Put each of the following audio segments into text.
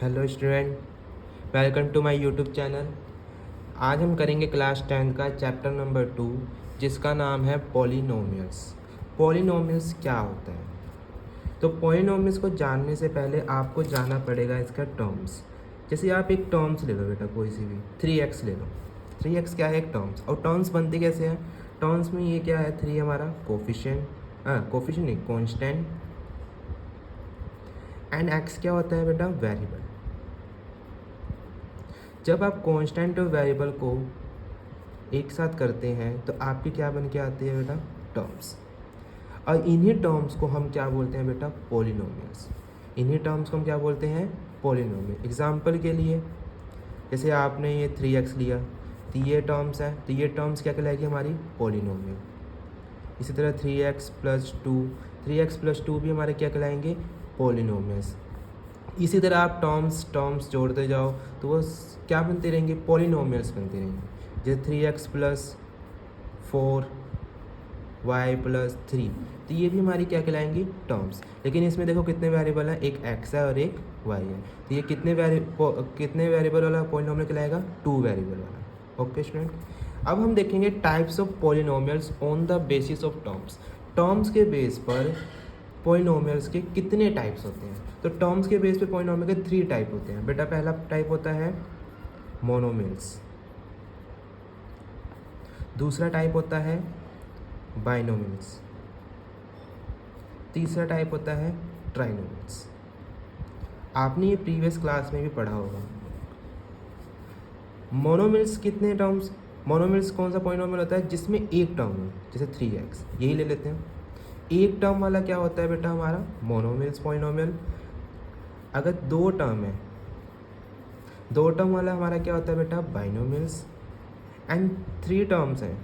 Hello student, welcome to my YouTube channel. आज हम करेंगे क्लास 10 का चैप्टर नंबर 2, जिसका नाम है पॉलिनोमियल्स। पॉलिनोमियल्स क्या होता है? तो पॉलिनोमियल्स को जानने से पहले आपको जानना पड़ेगा इसका टर्म्स। जैसे आप एक टर्म्स ले लो बेटा, कोई सी भी 3x ले लो। 3x क्या है? एक टर्म्स। और टर्म्स बनती कैसे हैं? टर्म्स में ये क्या है? 3 हमारा कोफिशिएंट, कोफिशिएंट नहीं, कांस्टेंट। एंड x क्या होता है बेटा? वेरिएबल। जब आप कांस्टेंट और वेरिएबल को एक साथ करते हैं तो आपकी क्या बन के आती है बेटा? टर्म्स। और इन्हीं टर्म्स को हम क्या बोलते हैं बेटा? पॉलिनोमियल्स। इन्हीं टर्म्स को हम क्या बोलते हैं? पॉलिनोमियल। एग्जाम्पल के लिए, जैसे आपने ये 3x लिया, तो ये टर्म्स है, तो ये टर्म्स क्या कहलाएगी? हमारी पॉलिनोमियल। इसी तरह 3x+2 भी हमारे क्या कहलाएंगे? पॉलिनोमियल्स। इसी तरह आप टर्म्स जोड़ते जाओ तो वो क्या बनते रहेंगे? पॉलिनोमियल्स बनते रहेंगे। जैसे 3x+4y+3, तो ये भी हमारी क्या कहलाएंगी? टर्म्स। लेकिन इसमें देखो कितने वेरिएबल हैं, एक x है और एक y है, तो ये कितने वेरिएबल वाला पॉलिनोमियल कहलाएगा? 2 वेरिएबल वाला। ओके स्टूडेंट, अब हम देखेंगे types of polynomials on the basis of terms. Terms के बेस पर पॉलिनोमियल्स के कितने टाइप्स होते हैं? तो टर्म्स के बेस पे पॉलिनोमियल के 3 टाइप होते हैं बेटा। पहला टाइप होता है मोनोमियल्स, दूसरा टाइप होता है बाइनोमियल्स, तीसरा टाइप होता है ट्राइनोमियल्स। आपने ये प्रीवियस क्लास में भी पढ़ा होगा। मोनोमियल्स कितने टर्म्स? मोनोमियल्स कौन सा पॉलिनोमियल होता है जिसमें एक टर्म हो? जैसे 3x, यही ले लेते हैं। एक टर्म वाला क्या होता है बेटा? हमारा मोनोमियल्स पॉलिनोमियल। अगर दो टर्म है, दो टर्म वाला हमारा क्या होता है बेटा? बाइनोमियल्स। एंड 3 टर्म्स हैं,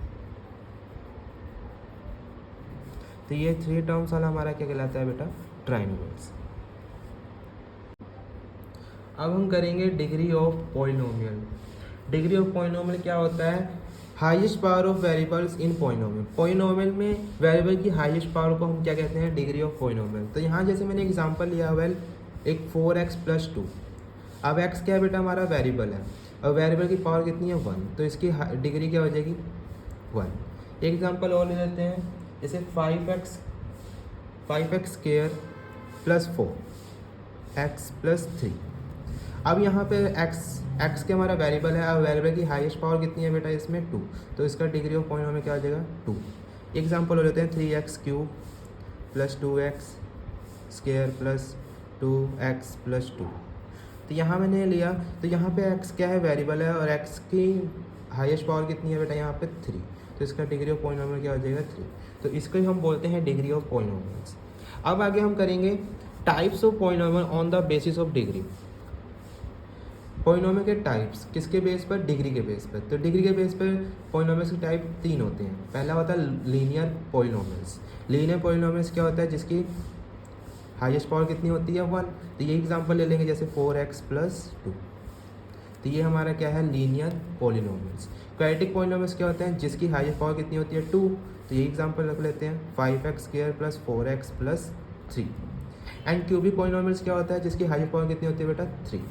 तो ये 3 टर्म्स वाला हमारा क्या कहलाता है बेटा? ट्राइनोमियल्स। अब हम करेंगे degree of polynomial. Degree of polynomial क्या होता है? Highest power of variables in polynomial. Polynomial में वेरिएबल की हाईएस्ट पावर को हम क्या कहते हैं? Degree of polynomial. तो यहाँ जैसे मैंने एग्जांपल लिया हुआ है, एक 4x+2। अब x क्या है बेटा? हमारा वेरिएबल है, और वेरिएबल की पावर कितनी है? 1, तो इसकी डिग्री क्या हो जाएगी? 1। एक एग्जांपल और ले लेते हैं, जैसे 5x² + 4 x+3। अब यहाँ पे x के हमारा वेरिएबल है, और वेरिएबल की हाईएस्ट पावर कितनी है बेटा? इसमें 2, तो इसका डिग्री ऑफ पॉलिनोमियल क्या हो जाएगा? 2। एग्जांपल हो लेते हैं 3x³ + 2x² + 2x+2। तो यहाँ मैंने लिया, तो यहाँ पे x क्या है? वेरिएबल है, और x की हाईएस्ट पावर कितनी है बेटा? यहाँ पे 3, तो इसका डिग्री ऑफ पॉलिनोमियल क्या हो जाएगा? 3। तो इसको ही हम बोलते हैं डिग्री ऑफ पॉलिनोमियल्स। अब आगे हम करेंगे types of polynomial on the basis of degree. Polynomial के टाइप्स किसके बेस पर? डिग्री के बेस पर। तो डिग्री के बेस पर पॉलिनोमियल्स के टाइप 3 होते हैं। पहला होता है लीनियर पॉलिनोमियल्स। लीनियर पॉलिनोमियल्स क्या होता है? जिसकी हाईएस्ट पावर कितनी होती है? 1। तो ये एग्जांपल ले लेंगे, जैसे 4x+2, तो ये हमारा क्या है? Linear polynomials. क्वैड्रेटिक पॉलिनोमियल्स क्या होते हैं? जिसकी हाईएस्ट पावर कितनी होती है? 2। तो ये एग्जांपल रख लेते हैं, 5x² + 4x+3। And cubic polynomials क्या होता है? जिसकी हाईएस्ट पावर कितनी होती है बेटा? 3,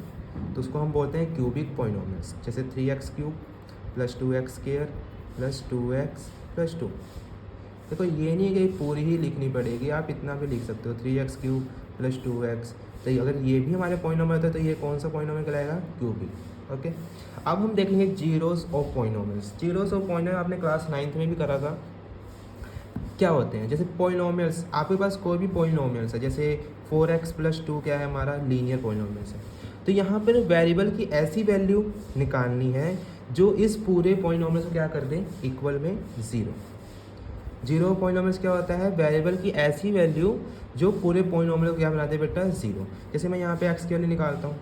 तो उसको हम बोलते हैं क्यूबिक पॉलिनोमियल्स। जैसे 3x³ + 2x² + 2x+2। देखो ये नहीं कि पूरी ही लिखनी पड़ेगी, आप इतना भी लिख सकते हो, 3x³ + 2x। तो अगर ये भी हमारे पॉलिनोमियल होता है तो ये कौन सा पॉलिनोमियल कहलाएगा? क्यूबिक। ओके, अब हम देखेंगे zeros of polynomials. Zeros of polynomial आपने क्लास 9th में भी करा था। क्या होते हैं? जैसे पॉलिनोमियल्स, आपके पास कोई भी पॉलिनोमियल्स है, जैसे 4x+2 क्या है? हमारा लीनियर पॉलिनोमियल्स है। तो यहाँ पर वेरिएबल की ऐसी वैल्यू निकालनी है जो इस पूरे पॉलिनोमियल से क्या कर दें? इक्वल में 0। जीरो पॉलिनोमियल्स क्या होता है? वेरिएबल की ऐसी वैल्यू जो पूरे पॉलिनोमियल को क्या बनाते हैं बेटा? 0। जैसे मैं यहाँ पे x की वैल्यू निकालता हूँ,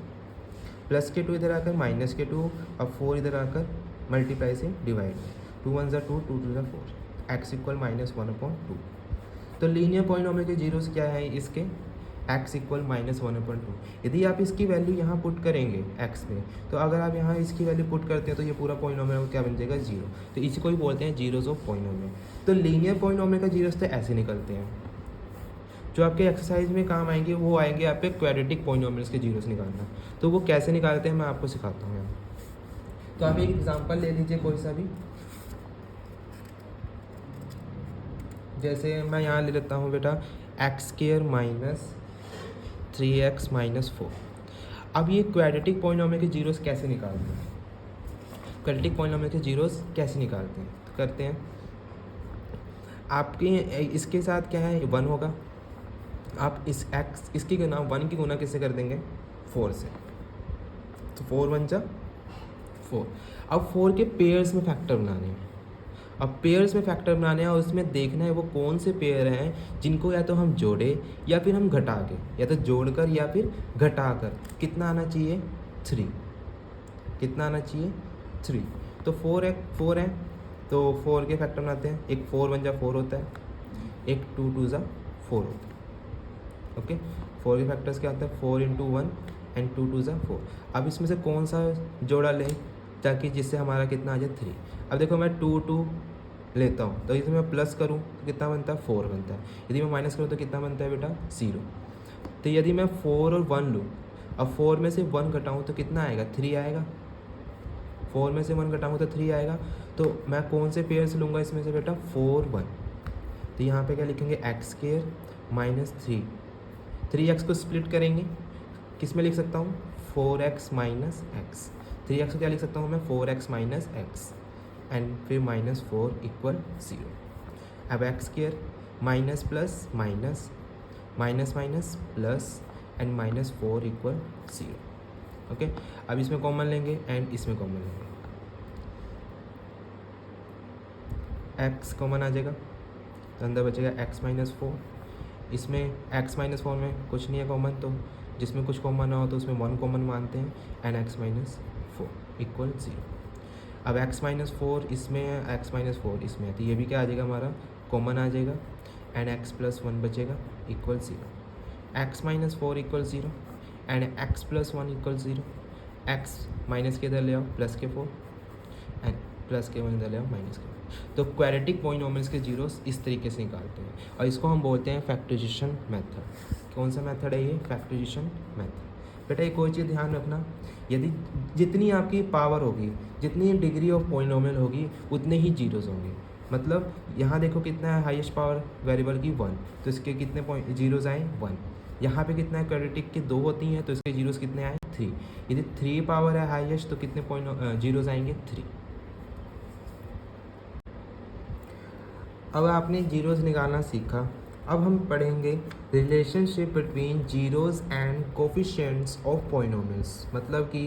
+2 इधर आकर -2, अब 4 इधर आकर मल्टीप्लाई से डिवाइड, 2 1 2, 2 2 4, x = -1/2। तो लीनियर पॉलिनोमियल के जीरोस क्या है इसके? x = -1/2। यदि आप इसकी वैल्यू यहाँ पुट करेंगे x में, तो अगर आप यहाँ इसकी वैल्यू पुट करते हैं तो ये पूरा पॉलिनोमियल क्या बन जाएगा? 0। तो इसी को ही बोलते हैं जीरोस ऑफ पॉलिनोमियल। तो लीनियर पॉलिनोमियल का जीरोस तो ऐसे निकलते हैं। जो आपके एक्सरसाइज में काम आएंगे वो आएंगे आप पे क्वाड्रेटिक पॉलिनोमियल्स के जीरोस निकालना। तो वो कैसे निकालते हैं मैं आपको सिखाता हूँ यहाँ। तो आप एक एग्जांपल ले लीजिए कोई सा भी, जैसे मैं यहाँ ले लेता हूँ बेटा x² माइनस 3x माइनस 4। अब ये क्वाड्रेटिक पॉलिनोमियल के जीरोस कैसे निकालते हैं, क्वाड्रेटिक पॉलिनोमियल के जीरोस कैसे निकालते हैं, तो करते हैं आपके इसके साथ क्या है 1 होगा, आप इस x इसकी गुना 1 की गुना किससे कर देंगे 4 से, तो 4 1 जा 4। अब 4 के पेयर्स में फैक्टर बनाने हैं, अब पेयर्स में फैक्टर बनाने हैं और उसमें देखना है वो कौन से पेयर हैं जिनको या तो हम जोड़े या फिर हम घटा के, या तो जोड़कर या फिर घटा कर कितना आना चाहिए 3, कितना आना चाहिए 3। तो 4 है तो 4 के फैक्टर बनाते हैं, एक 4 1 जा 4 होता है, एक 2 2 जा 4 होता है। ओके 4 के फैक्टर्स क्या होता है 4 इंटू 1 एंड 2 2 जा 4। अब इसमें से कौन सा जोड़ा लें ताकि जिससे हमारा कितना आ जाए 3। अब देखो मैं 2 2 लेता हूँ तो इसमें मैं प्लस करूँ तो कितना बनता है 4 बनता है, यदि मैं माइनस करूँ तो कितना बनता है बेटा 0। तो यदि मैं 4 और 1 लूँ, अब 4 में से 1 घटाऊँ तो कितना आएगा 3 आएगा, 4 में से 1 घटाऊँ तो 3 आएगा। तो मैं कौन से पेयर से लूँगा इसमें से बेटा 4 1। तो यहाँ पे क्या लिखेंगे x² माइनस 3x को स्प्लिट करेंगे किस में लिख सकता हूँ 4x माइनस एक्स, 3x को क्या लिख सकता हूँ मैं 4x माइनस एक्स एंड फिर माइनस 4 इक्वल 0। अब x² minus plus minus minus minus plus and minus 4 equal 0। Okay अब इसमें कॉमन लेंगे एंड इसमें कॉमन लेंगे, x कॉमन आ जाएगा तो अंदर बचेगा x माइनस 4, इसमें x माइनस 4 में कुछ नहीं है कॉमन, तो जिसमें कुछ कॉमन ना हो तो उसमें 1 कॉमन मानते हैं एंड x माइनस 4 इक्वल 0। अब x माइनस 4 इसमें है, x माइनस 4 इसमें है, तो ये भी क्या आ जाएगा हमारा कॉमन आ जाएगा एंड x प्लस 1 बचेगा equal 0। x minus 4 equal 0 and x plus 1 equal 0। x minus के इधर ले आओ प्लस के 4 एंड प्लस के 1 इधर ले आओ माइनस के 4। तो क्वाड्रेटिक पॉलिनोमियल्स के जीरोस इस तरीके से निकालते हैं और इसको हम बोलते हैं फैक्टराइजेशन मेथड। कौन सा मेथड है ये फैक्टराइजेशन मेथड। बेटा एक और चीज़ ध्यान रखना, यदि जितनी आपकी पावर होगी, जितनी डिग्री ऑफ पॉलिनोमियल होगी उतने ही जीरोस होंगे। मतलब यहाँ देखो कितना है हाईएस्ट पावर वेरिएबल की 1, तो इसके कितने जीरोस आए 1। यहाँ पे कितना है क्वाड्रेटिक के 2 होती हैं तो इसके जीरोस कितने आए 3। यदि 3 पावर है हाईएस्ट तो कितने जीरोस आएंगे 3। अब आपने जीरोस निकालना सीखा, अब हम पढ़ेंगे relationship between zeros and coefficients of polynomials. मतलब कि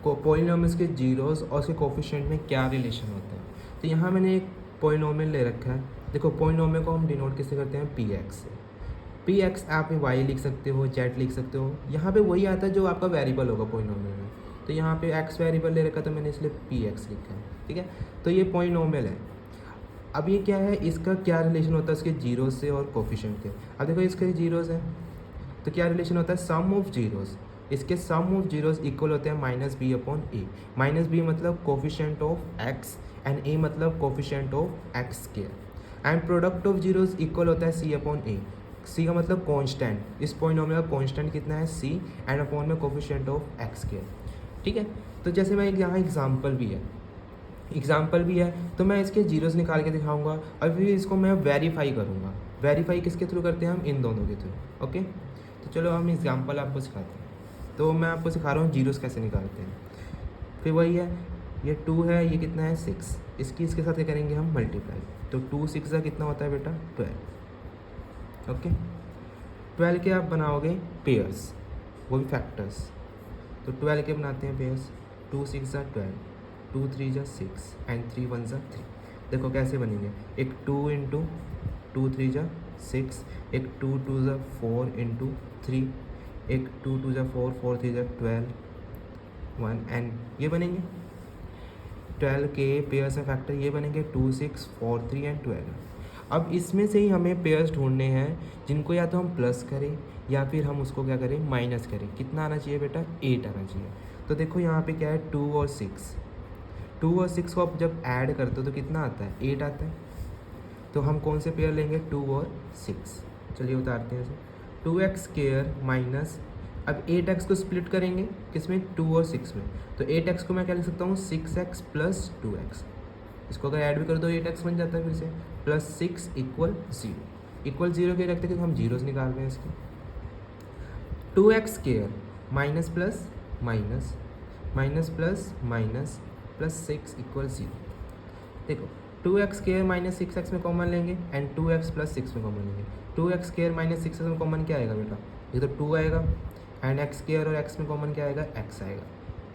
पॉलिनोमियल्स के जीरोस और उसके कोफिशिएंट में क्या रिलेशन होता है। तो यहाँ मैंने एक पॉलिनोमियल ले रखा है, देखो पॉलिनोमियल को हम डिनोट किससे करते हैं px से। px आप y लिख सकते हो z लिख सकते हो, यहाँ पे वही आता है जो आपका वेरिएबल होगा पॉलिनोमियल में। तो यहाँ पे x वेरिएबल ले रखा तो मैंने इसलिए px लिखा है, ठीक है। तो ये पॉलिनोमियल है। अब ये क्या है, इसका क्या रिलेशन होता है इसके जीरोस से और कोफिशिएंट के। अब देखो इसके जीरोस हैं तो क्या रिलेशन होता है सम ऑफ जीरोस, इसके सम ऑफ जीरोस इक्वल होते हैं माइनस बी अपॉन ए। माइनस बी मतलब कोफिशिएंट ऑफ एक्स एंड ए मतलब coefficient of x square and product of zeros equal होता है सी अपॉन ए। सी का मतलब कांस्टेंट, इस पॉलिनोमियल का कांस्टेंट कितना है सी एंड अपॉन में कोफिशिएंट ऑफ एक्स स्क्वायर, ठीक है। तो जैसे मैं यहाँ एग्जाम्पल भी है तो मैं इसके जीरोस निकाल के दिखाऊंगा और फिर इसको मैं वेरीफाई करूँगा। वेरीफाई किसके थ्रू करते हैं हम, इन दोनों के थ्रू। ओके तो चलो हम एग्जांपल आपको सिखाते हैं। तो मैं आपको सिखा रहा हूँ जीरोस कैसे निकालते हैं। फिर वही है, ये 2 है, ये कितना है 6, इसके साथ क्या करेंगे हम मल्टीप्लाई। तो 2 6 का कितना होता है बेटा 12। ओके 12 के आप बनाओगे पेयर्स, वो भी फैक्टर्स। तो 12 के बनाते हैं पेयर्स, 2 6 12, 2 3 जा 6 एंड 3 1 जा 3। देखो कैसे बनेंगे, एक 2 इंटू 2 3 जा 6, एक 2 2 जा 4 इंटू 3, एक 2 2 जा 4 4 3 जा 12 1 एंड ये बनेंगे 12 के पेयर्स में फैक्टर ये बनेंगे 2 6 4 3 एंड 12। अब इसमें से ही हमें पेयर्स ढूंढने हैं जिनको या तो हम प्लस करें या फिर हम उसको क्या करें माइनस करें। कितना आना चाहिए बेटा 8 आना चाहिए। तो देखो यहाँ पे क्या है 2 और 6 को आप जब ऐड करते हो तो कितना आता है 8 आता है। तो हम कौन से पेयर लेंगे 2 और 6, चलिए उतारते हैं इसे। 2x स्क्वायर माइनस, अब 8x को स्प्लिट करेंगे किसमें, 2 और 6 में, तो 8x को मैं क्या लिख सकता हूँ, 6x प्लस 2x, इसको अगर ऐड भी कर दो 8x बन जाता है फिर से, प्लस 6 इक्वल 0, इक्वल 0 के रखते हैं हम जीरोस निकाल रहे हैं इसके। 2x square minus plus minus, minus plus minus, plus 6 equal 0। देखो 2x स्क्वायर माइनस 6x में कॉमन लेंगे एंड 2x प्लस 6 में कॉमन लेंगे। 2x स्क्वायर माइनस 6x में कॉमन क्या आएगा बेटा, ये तो 2 आएगा, एंड x स्क्वायर और x में कॉमन क्या आएगा, x आएगा,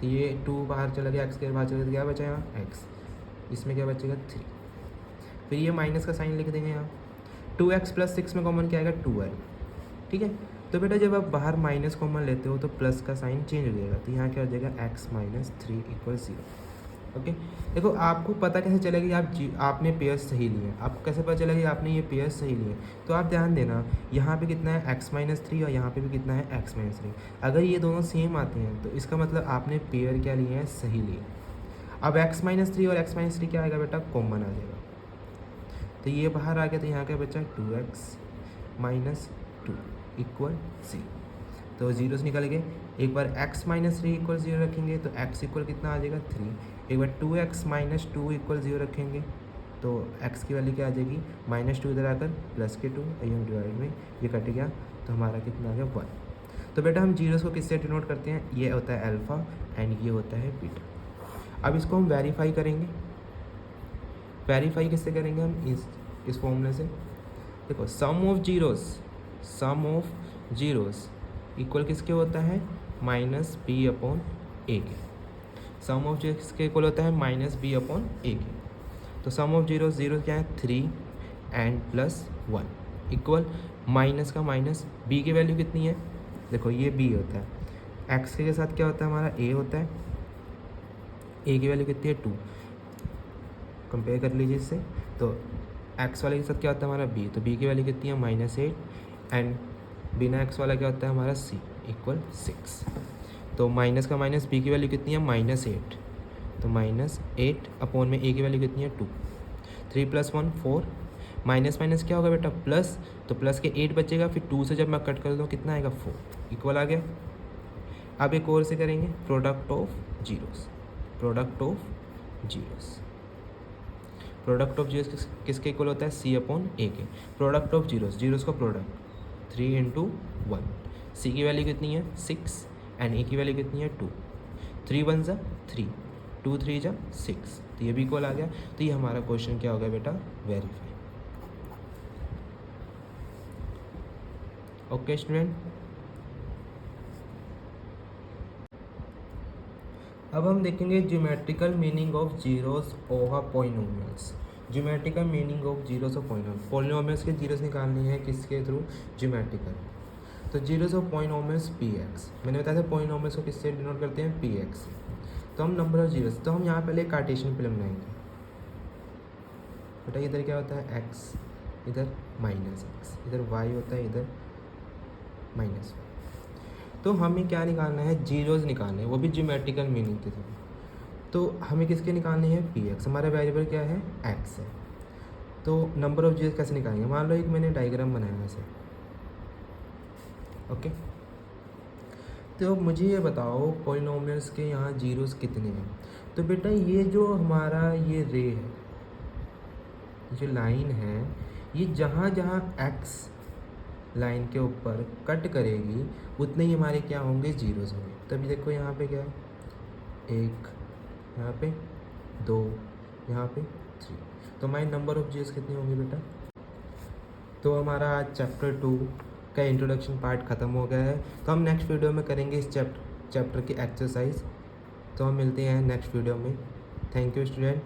तो ये 2 बाहर चला गया, x स्क्वायर बाहर चला गया, तो क्या बचा यहाँ x, इसमें क्या बचेगा 3, फिर ये माइनस का साइन लिख देंगे यहाँ। 2x प्लस 6 में कॉमन क्या आएगा, 2 आएगा, ठीक है। तो बेटा जब आप बाहर माइनस कॉमन लेते हो तो प्लस का साइन चेंज हो जाएगा, तो यहाँ क्या हो जाएगा, x माइनस 3 इक्वल 0। ओके, देखो आपको पता कैसे चलेगा आपने पेयर्स सही लिए, आपको कैसे पता चलेगा कि आपने ये पेयर्स सही लिए, तो आप ध्यान देना यहाँ पे कितना है x माइनस 3 और यहाँ पे भी कितना है x माइनस 3, अगर ये दोनों सेम आते हैं तो इसका मतलब आपने पेयर क्या लिए हैं, सही लिए। अब x माइनस 3 और x माइनस 3 क्या आएगा बेटा, कॉमन आ जाएगा, तो ये बाहर आ गया, तो यहाँ क्या बचा 2x माइनस 2 इक्वल 0, तो जीरोस निकल गए। एक बार x माइनस 3 इक्वल 0 रखेंगे तो x इक्वल कितना आ जाएगा 3, एक बार 2x माइनस 2 इक्वल 0 रखेंगे तो x की वैल्यू क्या आ जाएगी, माइनस 2 इधर आकर प्लस के 2, ये डिवाइड में ये कट गया, तो हमारा कितना आ गया 1। तो बेटा हम जीरोस को किससे डिनोट करते हैं, ये होता है अल्फ़ा एंड ये होता है बीटा। अब इसको हम वेरीफाई करेंगे, वेरीफाई किससे करेंगे हम, इस फॉर्मूले से। देखो सम ऑफ जीरोस इक्वल किसके होता है, माइनस बी अपॉन ए के, सम ऑफ जीरो किसके इक्वल होता है, माइनस बी अपॉन ए के। तो सम ऑफ जीरो क्या है 3 एंड प्लस 1 इक्वल माइनस का माइनस, बी की वैल्यू कितनी है, देखो ये बी होता है, एक्स के साथ क्या होता है हमारा ए होता है, ए की वैल्यू कितनी है 2, कंपेयर कर लीजिए इससे, तो एक्स वाले के साथ क्या होता है हमारा बी, तो बी की वैल्यू कितनी है -8 एंड बिना एक्स वाला क्या होता है हमारा सी इक्वल 6। तो माइनस का माइनस, बी की वैल्यू कितनी है -8, तो -8 अपॉन में ए की वैल्यू कितनी है 2, 3 + 1 4, माइनस माइनस क्या होगा बेटा प्लस, तो प्लस के 8 बचेगा, फिर 2 से जब मैं कट कर दूँ कितना आएगा 4 इक्वल आ गया। अब एक और से करेंगे, product of zeros, product of zeros, product of zeros किसके इक्वल होता है, सी अपॉन ए के। प्रोडक्ट ऑफ जीरोस का प्रोडक्ट 3 × 1, सी की वैल्यू कितनी है 6 एंड ए की वैल्यू कितनी है 2, 3 × 1 = 3, 2 × 3 = 6, तो ये भी इक्वल आ गया। तो ये हमारा क्वेश्चन क्या हो गया बेटा, वेरीफाई। ओके स्टूडेंट, अब हम देखेंगे geometrical meaning of zeros over polynomials. Geometrical meaning of zeros of polynomials के जीरोस निकालनी है किसके थ्रू, ज्योमेट्रिकल। तो zeros of polynomials P x, मैंने बताया था पॉलिनोमियल्स को किससे डिनोट करते हैं, पी एक्स से। तो हम नंबर ऑफ जीरोस, तो हम यहाँ पहले कार्टेशियन प्लेन बनाएंगे बेटा, इधर क्या होता है एक्स, इधर -x, इधर y होता है, इधर -y। तो हमें क्या निकालना है, जीरोस निकालने हैं, वो भी ज्योमेट्रिकल मीनिंग के थ्रू। तो हमें किसके निकालने हैं, पी एक्स, हमारा वेरिएबल क्या है एक्स है। तो नंबर ऑफ जीरोस कैसे निकालेंगे, मान लो एक मैंने डायग्राम बनाया ऐसे, ओके। तो मुझे ये बताओ पॉलिनोमियल्स के यहाँ जीरोस कितने हैं। तो बेटा ये जो हमारा ये रे है, जो लाइन है, ये जहाँ जहाँ एक्स लाइन के ऊपर कट करेगी उतने ही हमारे क्या होंगे, जीरोस होंगे। तभी देखो यहाँ पे क्या है, 1, यहाँ पे 2, यहाँ पे 3, तो हमारे नंबर ऑफ जीरोस कितने होंगे बेटा। तो हमारा आज चैप्टर 2 का इंट्रोडक्शन पार्ट ख़त्म हो गया है। तो हम नेक्स्ट वीडियो में करेंगे इस चैप्टर की एक्सरसाइज। तो हम मिलते हैं नेक्स्ट वीडियो में। Thank you student.